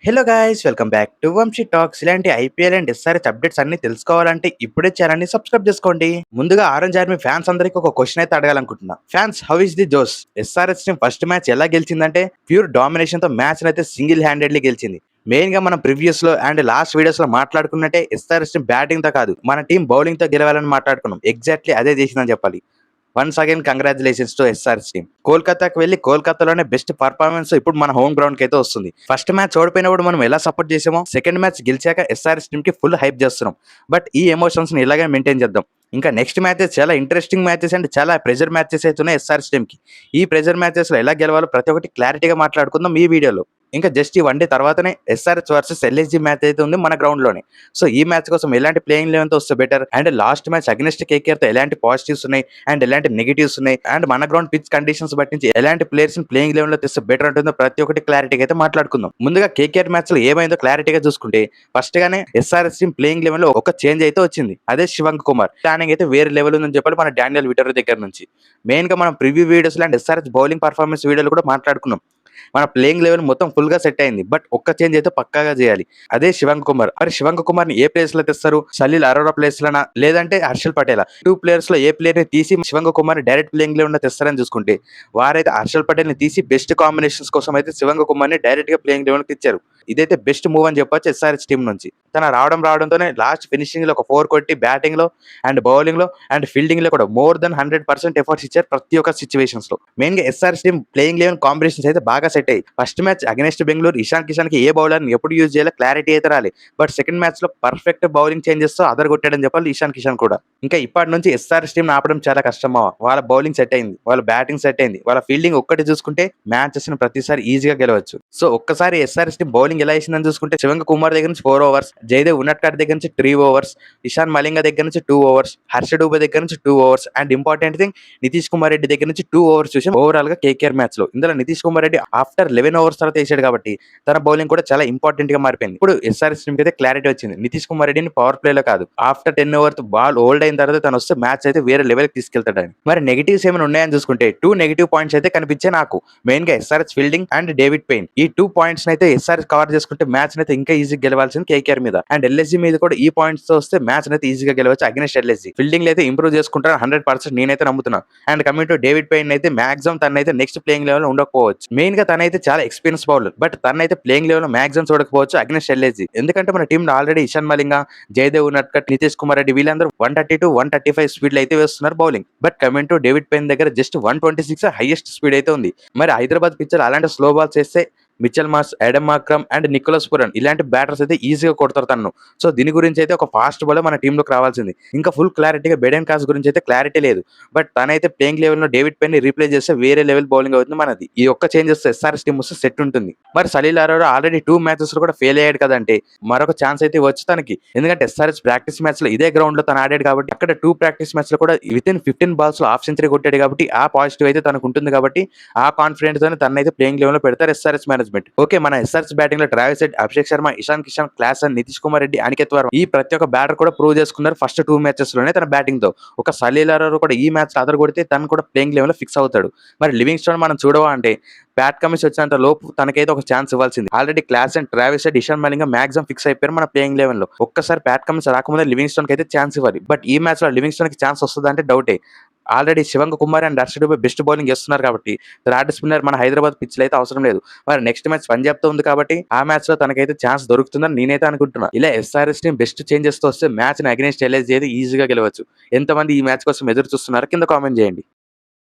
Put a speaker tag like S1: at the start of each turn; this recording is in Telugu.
S1: Hello guys, welcome back to Vamshi talks. ఇలాంటి ఐపీఎల్ అండ్ ఎస్ఆర్హెచ్ అప్డేట్స్ అన్ని తెలుసుకోవాలంటే ఇప్పుడే ఛానల్ ని సబ్స్క్రైబ్ చేసుకోండి. ముందుగా ఆరెంజ్ ఆర్మీ ఫ్యాన్స్ అందరికి ఒక క్వశ్చన్ అయితే అడగాలనుకుంటున్నా. ఫ్యాన్స్, హౌ ఇస్ ది జోస్? ఎస్ఆర్హెచ్ టీం ఫస్ట్ మ్యాచ్ ఎలా గెలిచిందంటే ప్యూర్ డామినేషన్ తో మ్యాచ్ అయితే సింగిల్ హ్యాండెడ్లీ గెలిచింది. మెయిన్ గా మనం ప్రివ్యూస్ లో అండ్ లాస్ట్ వీడియోస్ లో మాట్లాడుకున్నట్టే ఎస్ఆర్హెచ్ టీం బ్యాటింగ్ తో కాదు, మన టీం బౌలింగ్ తో గెలవాలని మాట్లాడుకున్నాం. ఎగ్జాక్ట్లీ అదే చేసిందని చెప్పాలి. Once again congratulations to SRH team. కోల్కతాకి వెళ్ళి కోల్కతాలోనే బెస్ట్ పర్ఫార్మెన్స్ ఇప్పుడు మన హోమ్ గ్రౌండ్ కి అయితే వస్తుంది. ఫస్ట్ మ్యాచ్ ఓడిపోయినప్పుడు మనం ఎలా సపోర్ట్ చేసామో, సెకండ్ మ్యాచ్ గెలిచాక ఎస్ఆర్హెచ్ టీమ్ కి ఫుల్ హైప్ చేస్తున్నాం. బట్ ఈ ఎమోషన్స్ ని ఇలాగే మెయింటైన్ చేద్దాం. ఇంకా నెక్స్ట్ మ్యాచెస్ చాలా ఇంట్రెస్టింగ్ మ్యాచెస్ అండ్ చాలా ప్రెజర్ మ్యాచెస్ అయితే ఉన్నాయి ఎస్ఆర్హెచ్ టీమ్ కి. ఈ ప్రెజర్ మ్యాచెస్ లో ఎలా గెలవాలో ప్రతి ఒక్కటి క్లారిటీగా మాట్లాడుకుందాం ఈ వీడియోలో. ఇంకా జస్ట్ ఈ వన్ డే తర్వాతనే ఎస్ఆర్హెచ్ వర్సెస్ ఎల్ఎస్జీ మ్యాచ్ అయితే ఉంది మన గ్రౌండ్ లోనే. సో ఈ మ్యాచ్ కోసం ఎలాంటి ప్లేయింగ్ లెవెన్ తో వస్తే better, and last match against KKR తో ఎలాంటి పాజిటివ్స్ ఉన్నాయి అండ్ ఎలాంటి నెగిటివ్స్ ఉన్నాయి, అండ్ మన గ్రౌండ్ పిచ్ కండిషన్స్ బట్టి ఎలాంటి ప్లేయర్స్ ప్లేయింగ్ లెవెన్ లో తెస్తే బెటర్ ఉంటుందో ప్రతి ఒక్కటి క్లారిటీగా అయితే మాట్లాడుకుందాం. ముందుగా కేకేఆర్ మ్యాచ్ లో ఏమైందో క్లారిటీగా చూసుకుంటే, ఫస్ట్ గానే ఎస్ఆర్హెచ్ టీమ్ ప్లేయింగ్ లెవెన్ లో ఒక చేంజ్ అయితే వచ్చింది. అదే శివంక్ కుమార్ ప్లానింగ్ అయితే వేరే లెవెల్ ఉందని చెప్పాలి మన డానియల్ విటర్ దగ్గర నుంచి. మెయిన్ గా మనం preview videos and SRH bowling performance వీడియోలు కూడా మాట్లాడుకున్నాం. మన ప్లేయింగ్ లెవెల్ మొత్తం ఫుల్ గా సెట్ అయింది. బట్ ఒక్క చేంజ్ అయితే పక్కాగా చేయాలి. అదే శివంక్ కుమార్. మరి శివంక్ కుమార్ ని ఏ ప్లేస్ లో తెస్తారు? సలీల్ అరోరా ప్లేస్ లోనా, లేదంటే హర్షల్ పటేలా? టూ ప్లేయర్స్ లో ఏ ప్లేయర్ ని తీసి శివంక్ కుమార్ డైరెక్ట్ ప్లేయింగ్ లెవెల్ లో తెస్తారని చూసుకుంటే, వారైతే హర్షల్ పటేల్ ని తీసి బెస్ట్ కాంబినేషన్స్ కోసం అయితే శివంక్ కుమార్ ని డైరెక్ట్ గా ప్లేయింగ్ లెవెల్ కి ఇచ్చారు. ఇదైతే బెస్ట్ మూవ్ అని చెప్పొచ్చు ఎస్ఆర్హెచ్ టీం నుంచి. తన రావడంతోనే లాస్ట్ ఫినిషింగ్ లో ఒక 4 కొట్టి బ్యాటింగ్ లో అండ్ బౌలింగ్ లో అండ్ ఫీల్డింగ్ లో కూడా మోర్ దెన్ 100% ఎఫర్ట్స్ ఇచ్చారు ప్రతి ఒక్క సిచ్యువేషన్స్ లో. మెయిన్ గా SRH team playing level combinations అయితే బాగా సెట్ అయ్యి, first match against Bengaluru Ishan Kishan కి ఏ బౌలర్ ని ఎప్పుడు యూజ్ చేయాలో క్లారిటీ అయితే రాలి. బట్ సెకండ్ మ్యాచ్ లో పర్ఫెక్ట్ బౌలింగ్ చేంజెస్ తో అదర్ కొట్టాడని చెప్పాలి ఇషాన్ కిషాన్ కూడా. ఇంకా ఇప్పటి నుంచి ఎస్ఆర్హెచ్ టీం ఆపడం చాలా కష్టమా. వాళ్ళ బౌలింగ్ సెట్ అయింది, వాళ్ళ బ్యాటింగ్ సెట్ అయింది, వాళ్ళ ఫీల్డింగ్ ఒక్కటి చూసుకుంటే మ్యాచెస్ ని ప్రతిసారి ఈజీగా గెలవచ్చు. సో ఒక్కసారి ఎస్ఆర్హెచ్ టీం బౌలింగ్ ఎలా వేసిందని చూసుకుంటే, శివంక్ కుమార్ దగ్గర నుంచి 4 ఓవర్స్, జయదేవ్ ఉన్నట్కాడ్ దగ్గర నుంచి 3 ఓవర్స్, ఇషాన్ మలింగ దగ్గర నుంచి 2 ఓవర్స్, హర్ష డూబే దగ్గర నుంచి 2 overs, and important thing Nitish Kumar Reddy దగ్గర నుంచి 2 ఓవర్స్ చూసాం ఓవరాల్ గా కేకేఆర్ మ్యాచ్ లో. ఇందులో నితీష్ కుమార్ రెడ్డి ఆఫ్టర్ 11 ఓవర్స్ తర్వాత వేసాడు కాబట్టి తన బౌలింగ్ కూడా చాలా ఇంపార్టెంట్ గా మారిపోయింది. ఇప్పుడు ఎస్ఆర్హెచ్ టీం అయితే క్లారిటీ వచ్చింది. నితీష్ కుమార్ రెడ్డిని పవర్ ప్లే లో కాదు, ఆఫ్టర్ 10 ఓవర్స్ బాల్ హోల్డ్ అయిన తర్వాత తను వస్తే మ్యాచ్ అయితే వేరే లెవెల్ కి తీసుకెళ్తాడని. మరి నెగిటివ్స్ ఏమైనా ఉన్నాయని చూసుకుంటే 2 నెగిటివ్ పాయింట్స్ అయితే కనిపించాయి నాకు. మెయిన్ గా SRH fielding and David pain. ఈ 2 పాయింట్స్ అయితే ఎస్ఆర్హెచ్ కవర్ చేసుకుంటే మ్యాచ్ అయితే ఇంకా ఈజీగా గెలవాల్సింది కేకేఆర్ మీద. అండ్ ఎల్ఎస్జీ మీద కూడా ఈ పాయింట్స్ తో వస్తే మ్యాచ్ అయితే ఈజీగా గెలవచ్చు అగెన్స్ట్ ఎల్ఎస్జీ. ఫీల్డింగ్ అయితే ఇంప్రూవ్ చేసుకుంటారు 100% నేనైతే నమ్ముతున్నా. And coming to David Payne అయితే మాక్సిమం తనైతే నెక్స్ట్ ప్లేయింగ్ లెవెల్ లో ఉండకపోవచ్చు. మెయిన్ గా తనైతే చాలా ఎక్స్పీరియన్స్ బౌలర్, బట్ తనైతే ప్లేయింగ్ లెవెల్ లో మాక్సిమం చూడకపోవచ్చు అగెన్స్ట్ ఎల్ఎస్జీ. ఎందుకంటే మన టీంలో ఆల్రెడీ ఇషాన్ మలింగ, జయదేవ్ ఉన్నట్కట్, నితీష్ కుమార్ రెడ్డి వీళ్ళందరూ 130 to 135 స్పీడ్ లో అయితే వేస్తున్నారు bowling. But coming to David Payne దగ్గర జస్ట్ 126 హైయెస్ట్ స్పీడ్ అయితే ఉంది. మరి హైదరాబాద్ పిచ్చర్ అలాంటి స్లో బాల్స్ వేస్తే Mitchell Marsh, Aiden Markram and Nicholas Pooran ఇలాంటి బ్యాటర్స్ అయితే ఈజీగా కొడతారు తను. సో దీని గురించి అయితే ఒక ఫాస్ట్ బౌలర్ మన టీంలోకి రావాల్సింది. ఇంకా ఫుల్ క్లారిటీగా బెడెన్ కాస్ గురించి అయితే క్లారిటీ లేదు. బట్ తనైతే ప్లేయింగ్ లెవెల్ లో డేవిడ్ పెయిన్ ని రీప్లేస్ చేస్తే వేరే లెవెల్ బౌలింగ్ అవుతుంది మనది. ఈ ఒక్క చేంజెస్ ఎస్ఆర్ఎస్ టీం వస్తే సెట్ ఉంటుంది. మరి సలీల్ అరోరా ఆల్రెడీ 2 మ్యాచెస్ లో కూడా ఫెయిల్ అయ్యాడు కదంటే మరొక ఛాన్స్ అయితే వచ్చి తనకి. ఎందుకంటే ఎస్ఆర్ఎస్ ప్రాక్టీస్ మ్యాచ్ లో ఇదే గ్రౌండ్ లో తను ఆడాడు కాబట్టి, అక్కడ 2 ప్రాక్టీస్ మ్యాచ్ లో కూడా వితిన్ 15 బాల్స్ లో హాఫ్ సెంచరీ కొట్టాడు కాబట్టి ఆ పాజిటివ్ అయితే తనకు ఉంటుంది. కాబట్టి ఆ కాన్ఫిడెన్స్ తోనే తనైతే ప్లేయింగ్ లెవెల్ లో పెడతారు ఎస్ఆర్ఎస్ మేనేజ్మెంట్. ఓకే, మన ఎస్ఆర్ఎస్ బ్యాటింగ్ లో Travis head, Abhishek Sharma, Ishan Kishan, Klaasen, Nitish Kumar Reddy, Aniket Varma ఈ ప్రతి ఒక్క బ్యాటర్ కూడా ప్రూవ్ చేసుకున్నారు ఫస్ట్ 2 మ్యాచెస్ లోనే తన బ్యాటింగ్ తో. ఒక సలీల్ అరోరా కూడా ఈ మ్యాచ్ లో అదర్ కొడితే తను కూడా ప్లేయింగ్ లెవెల్ లో ఫిక్స్ అవుతాడు. మరి లివింగ్ స్టోన్ మనం చూడవా అంటే ప్యాట్ కమిన్స్ వచ్చినంత లోపు తనకైతే ఒక ఛాన్స్ ఇవ్వాల్సింది. Already class and Travis head, Ishan Malinga maximum fix అయిపోయారు మన ప్లేయింగ్ లెవెల్ లో. ఒక్కసారి ప్యాట్ కమిన్స్ రాకముందే లివింగ్ స్టోన్ కి అయితే ఛాన్స్ ఇవ్వాలి. బట్ ఈ మ్యాచ్ లో లివింగ్ స్టోన్ కి ఛాన్స్ వస్తుందా అంటే డౌటే. Already Shivang Kumar and Harsha Dubey best bowling చేస్తున్నారు కాబట్టి థర్డ్ స్పిన్నర్ మన హైదరాబాద్ పిచ్ లో అయితే అవసరం లేదు. మరి నెక్స్ట్ మ్యాచ్ పంజాబ్ తో ఉంది కాబట్టి ఆ మ్యాచ్ లో తనకైతే ఛాన్స్ దొరుకుతుందని నేనైతే అనుకుంటున్నా. ఇలా ఎస్ఆర్ఎస్ టీం బెస్ట్ చేంజెస్ తో వస్తే మ్యాచ్ ని అగెన్స్ట్ ఎల్ఎస్జీ అయితే ఈజీగా గెలవచ్చు. ఎంతమంది ఈ మ్యాచ్ కోసం ఎదురు చూస్తున్నారో కింద కామెంట్ చేయండి.